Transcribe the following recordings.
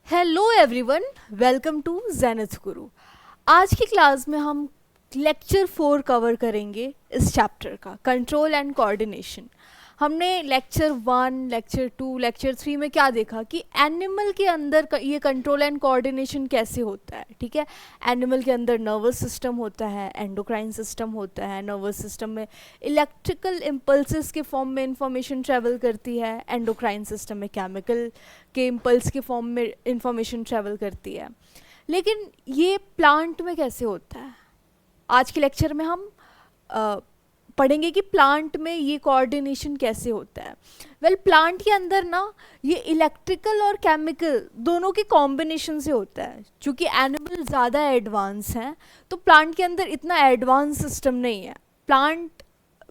Hello everyone, welcome to Zenith Guru. आज की class में हम लेक्चर 4 कवर करेंगे इस चैप्टर का, कंट्रोल एंड कोऑर्डिनेशन। हमने लेक्चर 1, लेक्चर 2, लेक्चर 3 में क्या देखा कि एनिमल के अंदर ये कंट्रोल एंड कोऑर्डिनेशन कैसे होता है। ठीक है, एनिमल के अंदर नर्वस सिस्टम होता है, एंडोक्राइन सिस्टम होता है। नर्वस सिस्टम में इलेक्ट्रिकल इम्पल्सेस के फॉर्म में इंफॉर्मेशन ट्रेवल करती है, एंडोक्राइन सिस्टम में केमिकल के इम्पल्स के फॉर्म में इंफॉर्मेशन ट्रेवल करती है। लेकिन ये प्लांट में कैसे होता है? आज के लेक्चर में हम पढ़ेंगे कि प्लांट में ये कोऑर्डिनेशन कैसे होता है। प्लांट के अंदर ना ये इलेक्ट्रिकल और केमिकल दोनों के कॉम्बिनेशन से होता है। चूँकि एनिमल ज़्यादा एडवांस हैं तो प्लांट के अंदर इतना एडवांस सिस्टम नहीं है। प्लांट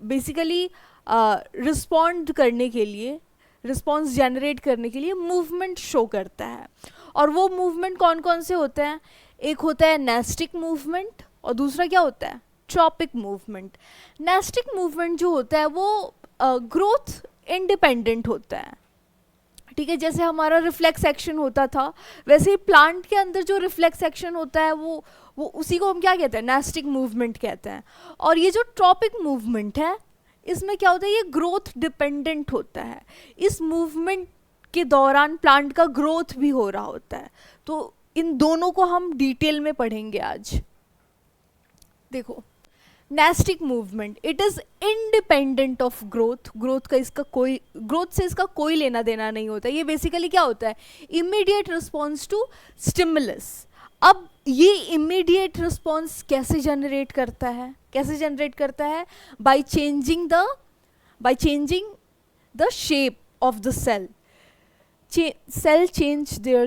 बेसिकली रिस्पॉन्ड करने के लिए, रिस्पॉन्स जनरेट करने के लिए मूवमेंट शो करता है। और वो मूवमेंट कौन कौन से होते हैं? एक होता है नेस्टिक मूवमेंट और दूसरा क्या होता है? Tropic movement. नेस्टिक मूवमेंट जो होता है वो ग्रोथ इंडिपेंडेंट होता है। ठीक है, जैसे हमारा रिफ्लेक्स एक्शन होता था वैसे ही प्लांट के अंदर जो रिफ्लेक्स एक्शन होता है वो उसी को हम क्या कहते हैं? नेस्टिक मूवमेंट कहते हैं। और ये जो ट्रॉपिक मूवमेंट है इसमें क्या होता है? ये ग्रोथ डिपेंडेंट होता है। इस मूवमेंट के दौरान प्लांट का ग्रोथ भी हो रहा होता है। तो इन दोनों को हम डिटेल में पढ़ेंगे आज। देखो, nastic movement it is independent of growth. Growth से इसका कोई लेना देना नहीं होता। ये बेसिकली क्या होता है? Immediate response to stimulus. अब ये इमीडिएट रिस्पॉन्स कैसे जनरेट करता है? By changing the shape of the cell change their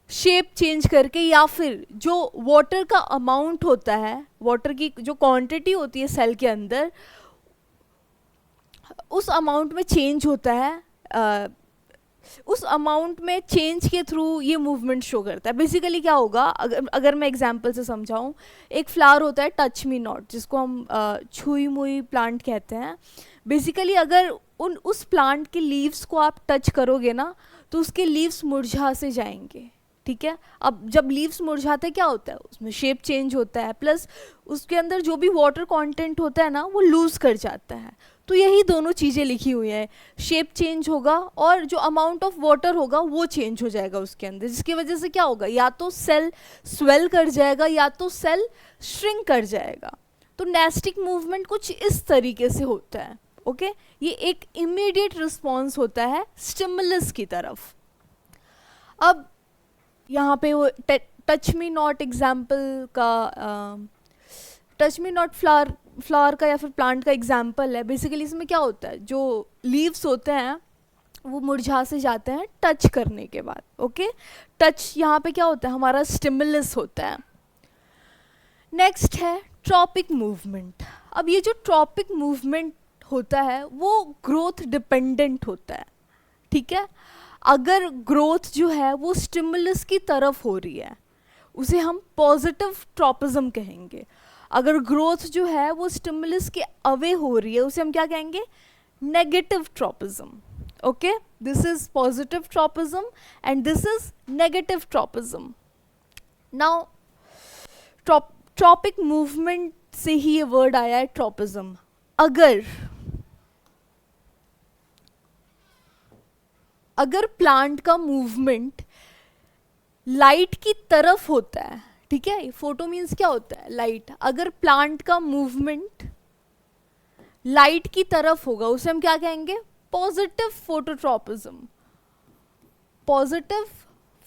shape change करके, या फिर जो वाटर का अमाउंट होता है, वाटर की जो क्वांटिटी होती है सेल के अंदर, उस अमाउंट में चेंज होता है। उस अमाउंट में चेंज के थ्रू ये मूवमेंट शो करता है। बेसिकली क्या होगा, अगर मैं एग्जांपल से समझाऊं, एक फ्लावर होता है टच मी नॉट, जिसको हम छुई मुई प्लांट कहते हैं। बेसिकली अगर उस प्लांट के लीव्स को आप टच करोगे ना तो उसके लीव्स मुरझा से जाएंगे। ठीक है, अब जब लीव्स मुरझाते क्या होता है? उसमें शेप चेंज होता है, प्लस उसके अंदर जो भी वाटर कंटेंट होता है ना वो लूज कर जाता है। तो यही दोनों चीज़ें लिखी हुई हैं। शेप चेंज होगा और जो अमाउंट ऑफ वाटर होगा वो चेंज हो जाएगा उसके अंदर, जिसकी वजह से क्या होगा? या तो सेल स्वेल कर जाएगा या तो सेल श्रिंक कर जाएगा। तो नेस्टिक मूवमेंट कुछ इस तरीके से होता है। ओके, ये एक इमीडिएट रिस्पॉन्स होता है स्टिमुलस की तरफ। अब यहाँ पे वो टच मी नॉट एग्जाम्पल का, टच मी नॉट फ्लावर का या फिर प्लांट का एग्जाम्पल है। बेसिकली इसमें क्या होता है? जो लीव्स होते हैं वो मुरझा से जाते हैं टच करने के बाद। ओके, टच यहाँ पे क्या होता है? हमारा स्टिमुलस होता है। नेक्स्ट है ट्रॉपिक मूवमेंट। अब ये जो ट्रॉपिक मूवमेंट होता है वो ग्रोथ डिपेंडेंट होता है। ठीक है, अगर ग्रोथ जो है वो स्टिमुलस की तरफ हो रही है उसे हम पॉजिटिव ट्रॉपिज्म कहेंगे। अगर ग्रोथ जो है वो स्टिमुलस के अवे हो रही है उसे हम क्या कहेंगे? Negative tropism. Okay, this is positive tropism and this is negative tropism. Now tropic movement से ही ये वर्ड आया है ट्रॉपिज्म। अगर प्लांट का मूवमेंट लाइट की तरफ होता है, ठीक है, फोटो मीन्स क्या होता है? लाइट। अगर प्लांट का मूवमेंट लाइट की तरफ होगा उसे हम क्या कहेंगे? Positive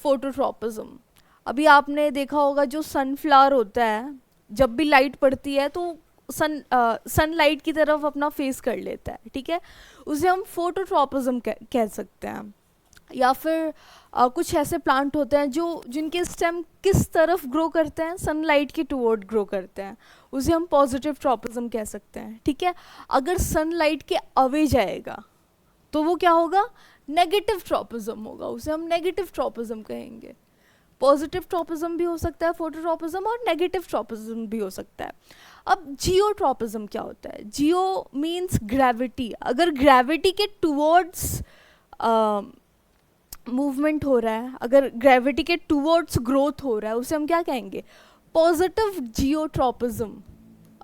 phototropism. अभी आपने देखा होगा जो सनफ्लावर होता है, जब भी लाइट पड़ती है तो सनलाइट की तरफ अपना फेस कर लेता है। ठीक है, उसे हम फोटोट्रॉपिज्म कह सकते हैं। या फिर कुछ ऐसे प्लांट होते हैं जिनके स्टेम किस तरफ ग्रो करते हैं? सनलाइट के टुवर्ड ग्रो करते हैं, उसे हम पॉजिटिव ट्रॉपिज्म कह सकते हैं। ठीक है, अगर सनलाइट के अवे जाएगा तो वो क्या होगा? नेगेटिव ट्रॉपिज्म होगा, उसे हम नेगेटिव ट्रॉपिज्म कहेंगे। पॉजिटिव ट्रॉपिज्म भी हो सकता है फोटोट्रॉपिज्म, और नेगेटिव ट्रॉपिज्म भी हो सकता है। अब जियोट्रॉपिज्म क्या होता है? जियो मीन्स ग्रेविटी। अगर ग्रेविटी के टुवर्ड्स मूवमेंट हो रहा है, अगर ग्रेविटी के टूवर्ड्स ग्रोथ हो रहा है, उसे हम क्या कहेंगे? Positive geotropism.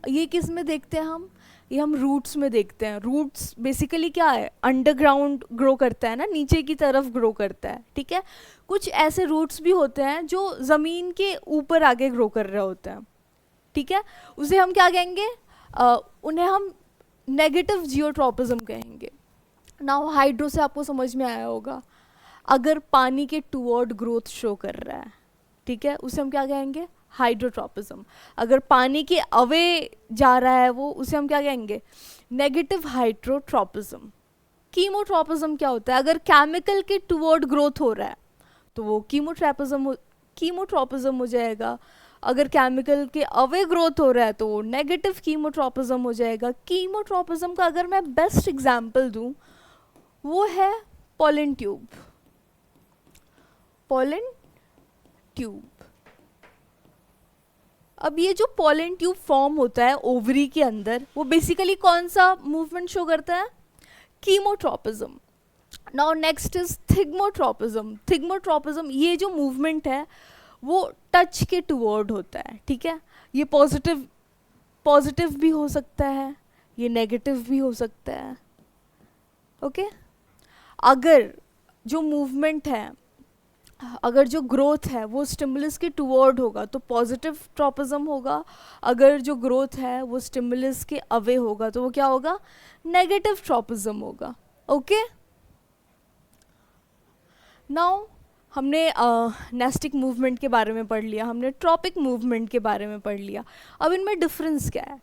ये किस में देखते हैं हम? ये हम रूट्स में देखते हैं। रूट्स बेसिकली क्या है? अंडरग्राउंड ग्रो करता है ना, नीचे की तरफ ग्रो करता है, ठीक है। कुछ ऐसे रूट्स भी होते हैं जो ज़मीन के ऊपर आगे ग्रो कर रहे होते हैं, ठीक है। उसे हम क्या कहेंगे? उन्हें हम नेगेटिव जियोट्रॉपिज्म कहेंगे। नाउ हाइड्रो से आपको समझ में आया होगा, अगर पानी के टूवर्ड ग्रोथ शो कर रहा है, ठीक है, उसे हम क्या कहेंगे? हाइड्रोट्रॉपिज्म। अगर पानी के अवे जा रहा है वो, उसे हम क्या कहेंगे? Negative hydrotropism. कीमोट्रॉपिज्म क्या होता है? अगर केमिकल के टूवर्ड ग्रोथ हो रहा है तो वो कीमोट्रॉपिज्म हो जाएगा। अगर केमिकल के अवे ग्रोथ हो रहा है तो वो नेगेटिव कीमोट्रॉपिज्म हो जाएगा। कीमोट्रॉपिज्म का अगर मैं बेस्ट एग्जांपल दूं, वो है पोलन ट्यूब। Pollen tube. अब ये जो पोलन ट्यूब फॉर्म होता है ओवरी के अंदर, वो बेसिकली कौन सा मूवमेंट शो करता है? Chemotropism. Now next is thigmotropism. Thigmotropism, ये जो मूवमेंट है वो टच के टुवर्ड होता है, ठीक है। ये पॉजिटिव भी हो सकता है, ये नेगेटिव भी हो सकता है, ओके। अगर जो मूवमेंट है, अगर जो ग्रोथ है वो स्टिमुलस के टुवर्ड होगा तो पॉजिटिव ट्रॉपिज्म होगा। अगर जो ग्रोथ है वो स्टिमुलस के अवे होगा तो वो क्या होगा? नेगेटिव ट्रॉपिज्म होगा, ओके। नाउ हमने नेस्टिक मूवमेंट के बारे में पढ़ लिया, हमने ट्रॉपिक मूवमेंट के बारे में पढ़ लिया। अब इनमें डिफरेंस क्या है?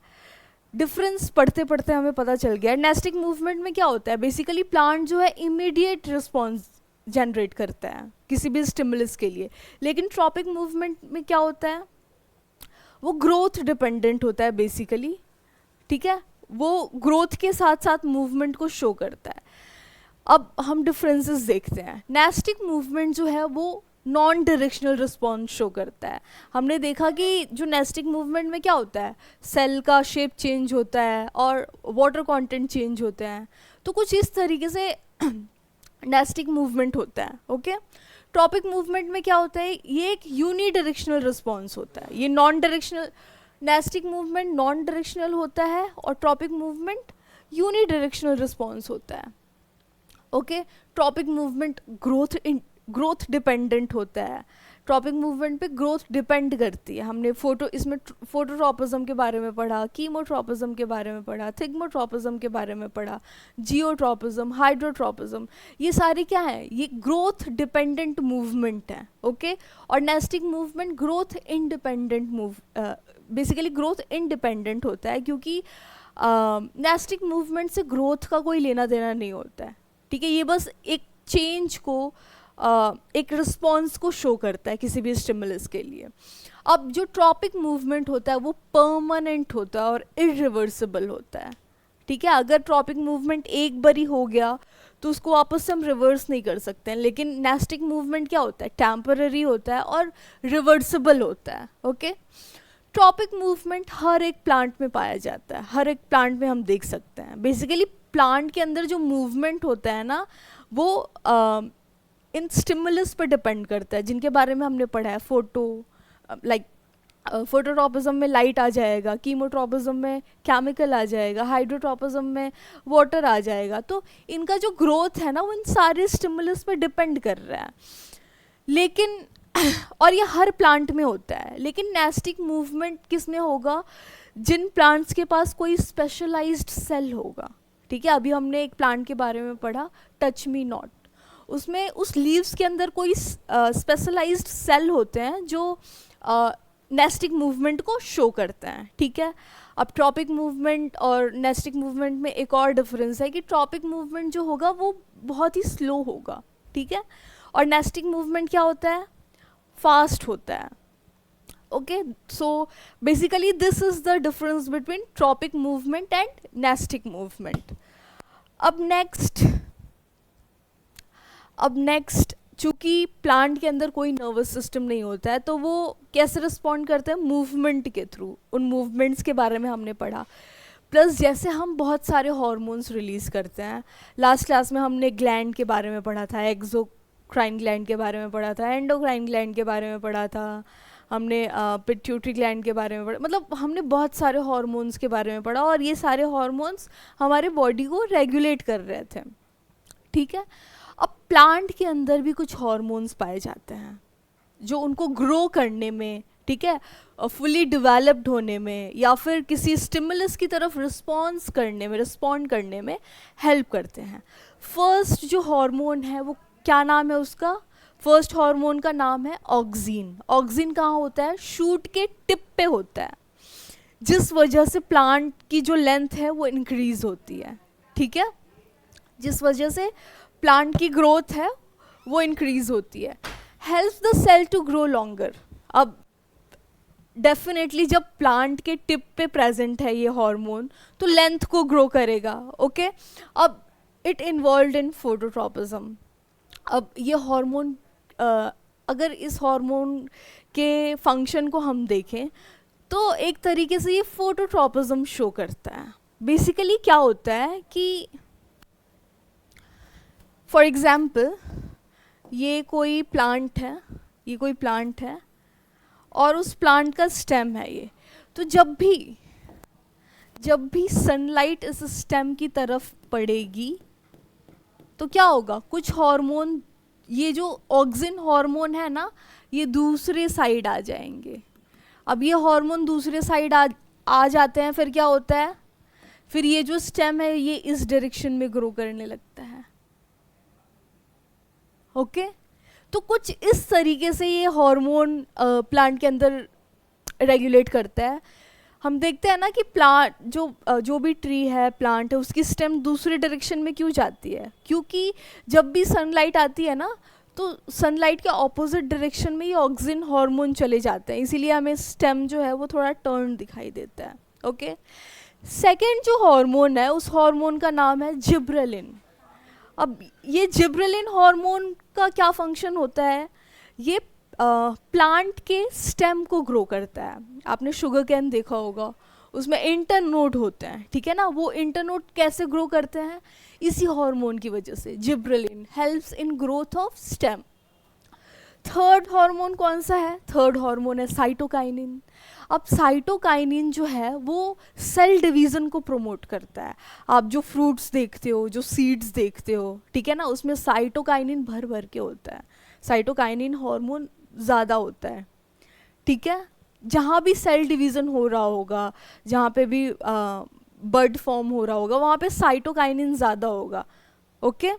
डिफरेंस पढ़ते पढ़ते हमें पता चल गया। नेस्टिक मूवमेंट में क्या होता है? बेसिकली प्लांट जो है इमीडिएट रिस्पॉन्स जनरेट करता है किसी भी स्टिमुलस के लिए। लेकिन ट्रॉपिक मूवमेंट में क्या होता है? वो ग्रोथ डिपेंडेंट होता है बेसिकली, ठीक है। वो ग्रोथ के साथ साथ मूवमेंट को शो करता है। अब हम डिफरेंसेस देखते हैं। नेस्टिक मूवमेंट जो है वो नॉन डायरेक्शनल रिस्पॉन्स शो करता है। हमने देखा कि जो नेस्टिक मूवमेंट में क्या होता है, सेल का शेप चेंज होता है और वाटर कंटेंट चेंज होते हैं, तो कुछ इस तरीके से नेस्टिक मूवमेंट होता है, ओके। ट्रॉपिक मूवमेंट में क्या होता है? ये एक यूनी डायरेक्शनल रिस्पॉन्स होता है। ये non directional, nastic movement non directional होता है और tropic movement unidirectional response होता है, okay. Tropic movement growth dependent होता है। ट्रॉपिक मूवमेंट पे ग्रोथ डिपेंड करती है। हमने इसमें फोटोट्रॉपिज्म के बारे में पढ़ा, कीमोट्रॉपिज्म के बारे में पढ़ा, थिग्मोट्रॉपिज्म के बारे में पढ़ा, जियोट्रॉपिज्म, हाइड्रोट्रॉपिज्म, ये सारी क्या है? ये ग्रोथ डिपेंडेंट मूवमेंट है, ओके। और nastic movement growth independent basically growth independent होता है, क्योंकि नेस्टिक मूवमेंट से ग्रोथ का कोई लेना देना नहीं होता है, ठीक है। ये बस एक चेंज को, एक रिस्पॉन्स को शो करता है किसी भी स्टिमुलस के लिए। अब जो ट्रॉपिक मूवमेंट होता है वो परमानेंट होता है और इरिवर्सिबल होता है, ठीक है। अगर ट्रॉपिक मूवमेंट एक बारी हो गया तो उसको वापस से हम रिवर्स नहीं कर सकते हैं। लेकिन नेस्टिक मूवमेंट क्या होता है? टेम्पररी होता है और रिवर्सिबल होता है, ओके। ट्रॉपिक मूवमेंट हर एक प्लांट में पाया जाता है, हर एक प्लांट में हम देख सकते हैं। बेसिकली प्लांट के अंदर जो मूवमेंट होता है ना, वो इन स्टिमुलस पर डिपेंड करता है, जिनके बारे में हमने पढ़ा है। फोटोट्रॉपिज्म में लाइट आ जाएगा, कीमोट्रॉपिज्म में केमिकल आ जाएगा, हाइड्रोट्रॉपिज्म में वाटर आ जाएगा। तो इनका जो ग्रोथ है ना, वो इन सारे स्टिमुलस पर डिपेंड कर रहा है। लेकिन और ये हर प्लांट में होता है। लेकिन नेस्टिक मूवमेंट किस में होगा? जिन प्लांट्स के पास कोई स्पेशलाइज्ड सेल होगा, ठीक है। अभी हमने एक प्लांट के बारे में पढ़ा, टच मी नॉट। उसमें उस लीव्स के अंदर कोई स्पेशलाइज्ड सेल होते हैं जो नेस्टिक मूवमेंट को शो करते हैं, ठीक है। अब ट्रॉपिक मूवमेंट और नेस्टिक मूवमेंट में एक और डिफरेंस है कि ट्रॉपिक मूवमेंट जो होगा वो बहुत ही स्लो होगा, ठीक है। और नेस्टिक मूवमेंट क्या होता है? फास्ट होता है, okay. So basically this is the difference between tropic movement and nastic movement. अब नेक्स्ट चूँकि प्लांट के अंदर कोई नर्वस सिस्टम नहीं होता है, तो वो कैसे रिस्पॉन्ड करते हैं? मूवमेंट के थ्रू। उन मूवमेंट्स के बारे में हमने पढ़ा। प्लस जैसे हम बहुत सारे हार्मोन्स रिलीज़ करते हैं, लास्ट क्लास में हमने ग्लैंड के बारे में पढ़ा था, एक्सोक्राइन ग्लैंड के बारे में पढ़ा था, एंडोक्राइन ग्लैंड के बारे में पढ़ा था, हमने पिट्यूटरी ग्लैंड के बारे में पढ़ा, मतलब हमने बहुत सारे हार्मोन्स के बारे में पढ़ा और ये सारे हार्मोन्स हमारे बॉडी को रेगुलेट कर रहे थे, ठीक है। अब प्लांट के अंदर भी कुछ हार्मोन्स पाए जाते हैं जो उनको ग्रो करने में, ठीक है, फुली डेवलप्ड होने में या फिर किसी स्टिमुलस की तरफ रिस्पॉन्ड करने में हेल्प करते हैं। फर्स्ट जो हार्मोन है वो क्या नाम है उसका? फर्स्ट हार्मोन का नाम है ऑक्सिन। ऑक्सिन कहाँ होता है? शूट के टिप पे होता है, जिस वजह से प्लांट की जो लेंथ है वो इंक्रीज होती है, ठीक है, जिस वजह से प्लांट की ग्रोथ है वो इंक्रीज होती है। Helps the cell to grow longer. अब डेफिनेटली जब प्लांट के टिप पे प्रेजेंट है ये हार्मोन तो लेंथ को ग्रो करेगा, ओके। अब इट इन्वॉल्व इन फोटोट्रोपिज्म। अब ये हार्मोन, अगर इस हार्मोन के फंक्शन को हम देखें तो एक तरीके से ये फोटोट्रोपिज्म शो करता है। बेसिकली क्या होता है कि फॉर एग्जाम्पल ये कोई प्लांट है और उस प्लांट का स्टेम है ये, तो जब भी सनलाइट इस स्टेम की तरफ पड़ेगी तो क्या होगा? कुछ हार्मोन, ये जो ऑक्सिन हार्मोन है ना, ये दूसरे साइड आ जाएंगे। अब ये हार्मोन दूसरे साइड आ जाते हैं, फिर क्या होता है? फिर ये जो स्टेम है ये इस डायरेक्शन में ग्रो करने लगता है, ओके। तो कुछ इस तरीके से ये हार्मोन प्लांट के अंदर रेगुलेट करता है। हम देखते हैं ना कि प्लांट जो भी ट्री है, प्लांट है, उसकी स्टेम दूसरे डायरेक्शन में क्यों जाती है? क्योंकि जब भी सनलाइट आती है ना तो सनलाइट के ऑपोजिट डायरेक्शन में ये ऑक्सिन हार्मोन चले जाते हैं, इसीलिए हमें स्टेम जो है वो थोड़ा टर्न दिखाई देता है, ओके। सेकेंड जो हार्मोन है उस हार्मोन का नाम है जिब्रेलिन। अब ये जिब्रेलिन हार्मोन का क्या फंक्शन होता है? ये प्लांट के स्टेम को ग्रो करता है। आपने शुगर कैन देखा होगा, उसमें इंटरनोड होते हैं, ठीक है ना। वो इंटरनोड कैसे ग्रो करते हैं? इसी हार्मोन की वजह से। Gibberellin helps in growth of stem. Third hormone कौन सा है? थर्ड हार्मोन है साइटोकाइनिन। अब साइटोकाइनिन जो है वो सेल डिवीज़न को प्रमोट करता है। आप जो फ्रूट्स देखते हो, जो सीड्स देखते हो, ठीक है ना, उसमें साइटोकाइनिन भर भर के होता है। साइटोकाइनिन हार्मोन ज़्यादा होता है, ठीक है। जहाँ भी सेल डिवीज़न हो रहा होगा, जहाँ पे भी बर्ड फॉर्म हो रहा होगा, वहाँ पे साइटोकाइनिन ज़्यादा होगा, ओके।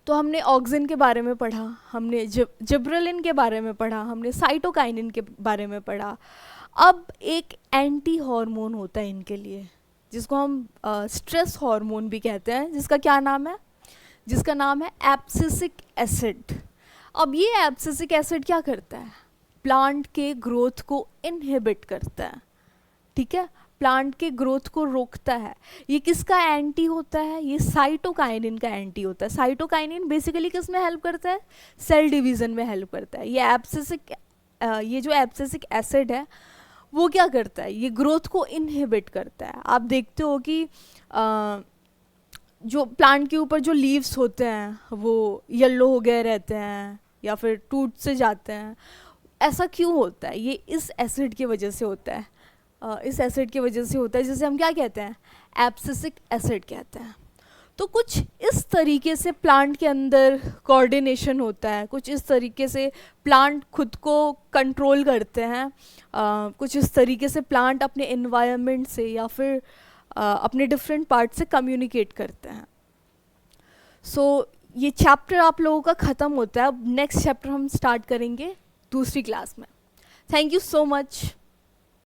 तो हमने ऑक्सिन के बारे में पढ़ा, हमने जिब्रेलिन के बारे में पढ़ा, हमने साइटोकाइनिन के बारे में पढ़ा। अब एक एंटी हार्मोन होता है इनके लिए, जिसको हम स्ट्रेस हार्मोन भी कहते हैं, जिसका क्या नाम है? जिसका नाम है एब्सिसिक एसिड। अब ये एब्सिसिक एसिड क्या करता है? प्लांट के ग्रोथ को इनहिबिट करता है, ठीक है, प्लांट के ग्रोथ को रोकता है। ये किसका एंटी होता है? ये साइटोकाइनिन का एंटी होता है। साइटोकाइनिन बेसिकली किस में हेल्प करता है? सेल डिवीज़न में हेल्प करता है। ये जो एब्सिसिक एसिड है वो क्या करता है? ये ग्रोथ को इनहिबिट करता है। आप देखते हो कि जो प्लांट के ऊपर जो लीव्स होते हैं वो येलो हो गए रहते हैं या फिर टूट से जाते हैं। ऐसा क्यों होता है? ये इस एसिड की वजह से होता है। इस एसिड की वजह से होता है, जिसे हम क्या कहते हैं? एब्सिसिक एसिड कहते हैं। तो कुछ इस तरीके से प्लांट के अंदर कोऑर्डिनेशन होता है, कुछ इस तरीके से प्लांट खुद को कंट्रोल करते हैं, कुछ इस तरीके से प्लांट अपने एनवायरनमेंट से या फिर अपने डिफरेंट पार्ट से कम्युनिकेट करते हैं। सो ये चैप्टर आप लोगों का ख़त्म होता है। अब नेक्स्ट चैप्टर हम स्टार्ट करेंगे दूसरी क्लास में। Thank you so much.